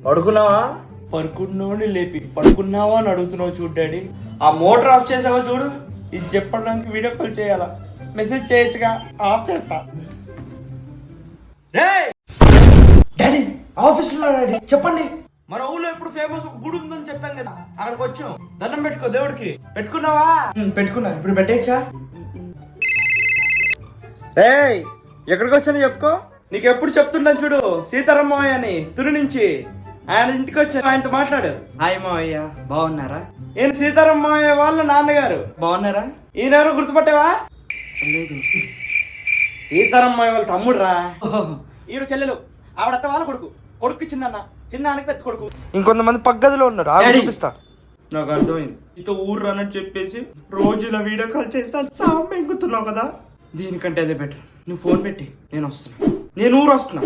పడుకున్నావా? పడుకున్నోని లేపి పడుకున్నావా అని అడుగుతున్నావు చూడు డాడీ. ఆ మోటార్ ఆఫ్ చేసావా చూడు. ఇది చెప్పడానికి వీడియో కాల్ చేయాలా? మెసేజ్ చేయొచ్చుగా, ఆఫ్ చేస్తా. డాడీ ఆఫీస్ లో డాడీ చెప్పండి. మన ఊళ్ళో ఇప్పుడు ఫేమస్ ఒక గుడి ఉందని చెప్పాం కదా, అక్కడికి వచ్చాం. దండం పెట్టుకో దేవుడికి. పెట్టుకున్నావా? పెట్టుకున్నా. ఇప్పుడు పెట్టేచ్చా? ఎక్కడికి వచ్చాను చెప్పుకో. నీకు ఎప్పుడు చెప్తుంటాను చూడు, సీతారామయ్య అని తుని నుంచి. ఆయన ఇంటికి వచ్చాను, ఆయనతో మాట్లాడు. హాయ్ మావయ్య, బాగున్నారా? ఈయన సీతారామయ్య వాళ్ళ నాన్నగారు. బాగున్నారా? ఈయనెవరో గుర్తుపట్టావా? లేదు. సీతారామయ్య వాళ్ళ తమ్ముడు రా. ఈడు చెల్లెలు, ఆవిడత్త వాళ్ళ కొడుకు. కొడుకు చిన్నానికి పెద్ద కొడుకు. ఇంకొంతమంది పగ్గదిలో ఉన్నారు, ఆవిడ చూపిస్తా. నాకు అర్థమైంది. ఇతో ఊరు రానని చెప్పేసి రోజు ఇలా వీడియో కాల్ చేసి సాంబ ఎంగుతున్నావు కదా. దీనికంటే అదే బెటర్. నువ్వు ఫోన్ పెట్టి నేను ఊరు వస్తున్నా.